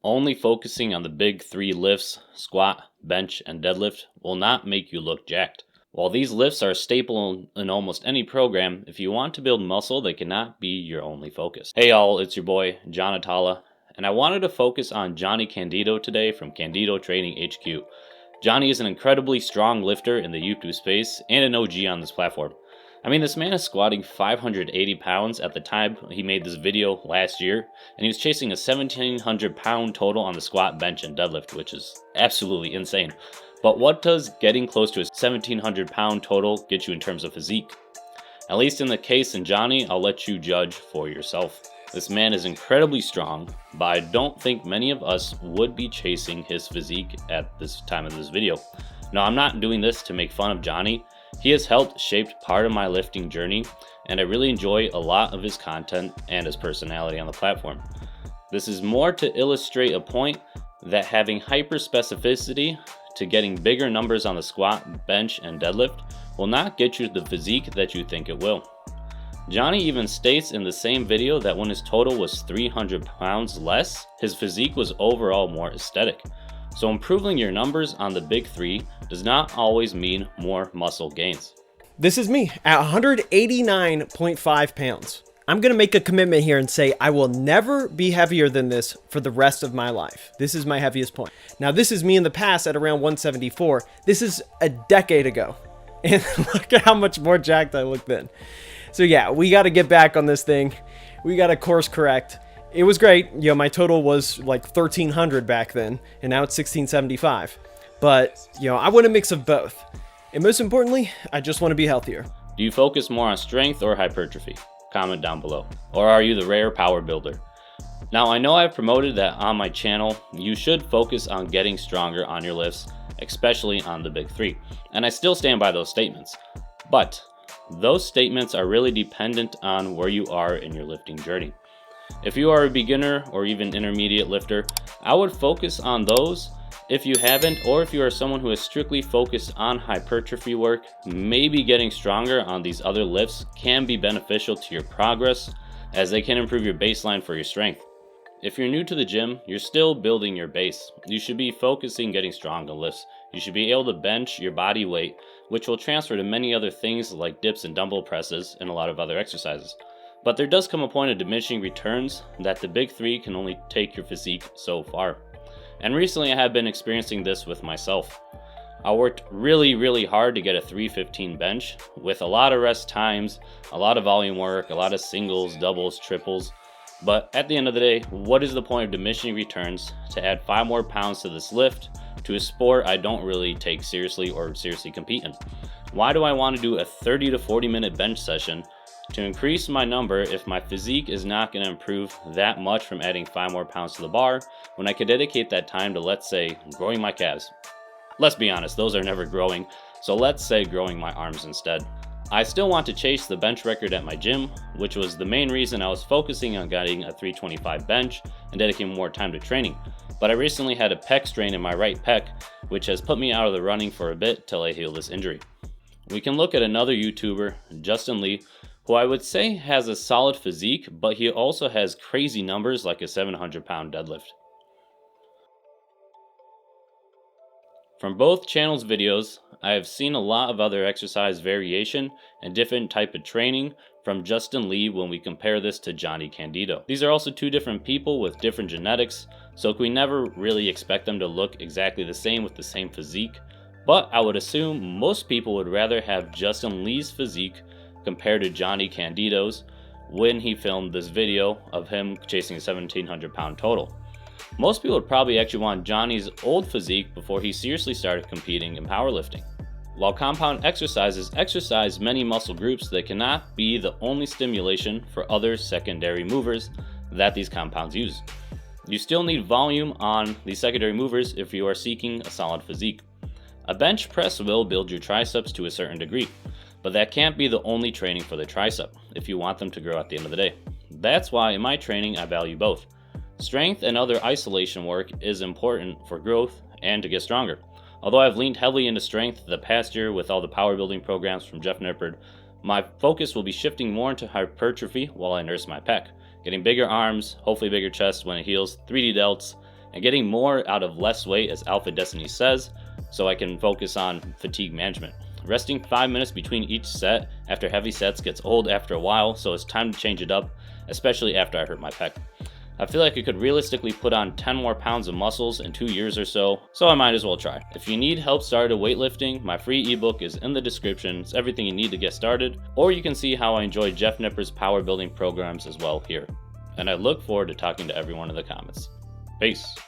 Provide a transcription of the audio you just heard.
Only focusing on the big three lifts, squat, bench, and deadlift, will not make you look jacked. While these lifts are a staple in almost any program, if you want to build muscle, they cannot be your only focus. Hey all, it's your boy, Johnnie, and I wanted to focus on Johnnie Candito today from CanditoTrainingHQ. Johnnie is an incredibly strong lifter in the YouTube space and an OG on this platform. I mean, this man is squatting 580 pounds at the time he made this video last year, and he was chasing a 1,700 pound total on the squat, bench, and deadlift, which is absolutely insane. But what does getting close to a 1,700 pound total get you in terms of physique? At least in the case in Johnnie, I'll let you judge for yourself. This man is incredibly strong, but I don't think many of us would be chasing his physique at this time of this video. Now, I'm not doing this to make fun of Johnnie. He has helped shape part of my lifting journey, and I really enjoy a lot of his content and his personality on the platform. This is more to illustrate a point that having hyper specificity to getting bigger numbers on the squat, bench, and deadlift will not get you the physique that you think it will. Johnnie even states in the same video that when his total was 300 pounds less, his physique was overall more aesthetic. So improving your numbers on the big three does not always mean more muscle gains. This is me at 189.5 pounds. I'm going to make a commitment here and say I will never be heavier than this for the rest of my life. This is my heaviest point. Now, this is me in the past at around 174. This is a decade ago. And look at how much more jacked I look then. So yeah, we got to get back on this thing. We got to course correct. It was great. You know, my total was like 1,300 back then, and now it's 1,675. But, you know, I want a mix of both. And most importantly, I just want to be healthier. Do you focus more on strength or hypertrophy? Comment down below. Or are you the rare power builder? Now, I know I've promoted that on my channel. You should focus on getting stronger on your lifts, especially on the big three. And I still stand by those statements. But those statements are really dependent on where you are in your lifting journey. If you are a beginner or even intermediate lifter, I would focus on those. If you haven't, or if you are someone who is strictly focused on hypertrophy work, maybe getting stronger on these other lifts can be beneficial to your progress, as they can improve your baseline for your strength. If you're new to the gym, you're still building your base. You should be focusing getting strong on lifts. You should be able to bench your body weight, which will transfer to many other things like dips and dumbbell presses and a lot of other exercises. But there does come a point of diminishing returns that the big three can only take your physique so far. And recently I have been experiencing this with myself. I worked really hard to get a 315 bench with a lot of rest times, a lot of volume work, a lot of singles, doubles, triples. But at the end of the day, what is the point of diminishing returns to add 5 more pounds to this lift to a sport I don't really take seriously or seriously compete in? Why do I want to do a 30 to 40 minute bench session to increase my number if my physique is not going to improve that much from adding 5 more pounds to the bar when I could dedicate that time to, let's say, growing my calves? Let's be honest, those are never growing, so let's say growing my arms instead. I still want to chase the bench record at my gym, which was the main reason I was focusing on getting a 325 bench and dedicating more time to training. But I recently had a pec strain in my right pec, which has put me out of the running for a bit till I heal this injury. We can look at another YouTuber, Justin Lee, who I would say has a solid physique, but he also has crazy numbers like a 700 pound deadlift. From both channels' videos, I have seen a lot of other exercise variation and different type of training from Justin Lee when we compare this to Johnnie Candito. These are also two different people with different genetics, so we never really expect them to look exactly the same with the same physique, but I would assume most people would rather have Justin Lee's physique compared to Johnnie Candito's when he filmed this video of him chasing a 1,700 pound total. Most people would probably actually want Johnny's old physique before he seriously started competing in powerlifting. While compound exercises exercise many muscle groups, they cannot be the only stimulation for other secondary movers that these compounds use. You still need volume on these secondary movers if you are seeking a solid physique. A bench press will build your triceps to a certain degree, but that can't be the only training for the tricep if you want them to grow at the end of the day. That's why in my training I value both. Strength and other isolation work is important for growth and to get stronger. Although I've leaned heavily into strength the past year with all the power building programs from Jeff Nippard, my focus will be shifting more into hypertrophy while I nurse my pec, getting bigger arms, hopefully bigger chest when it heals, 3D delts, and getting more out of less weight, as Alpha Destiny says, so I can focus on fatigue management. Resting 5 minutes between each set after heavy sets gets old after a while, so it's time to change it up, especially after I hurt my pec. I feel like I could realistically put on 10 more pounds of muscles in 2 years or so I might as well try. If you need help started weightlifting, my free ebook is in the description. It's everything you need to get started, or you can see how I enjoy Jeff Nipper's power building programs as well here. And I look forward to talking to everyone in the comments. Peace.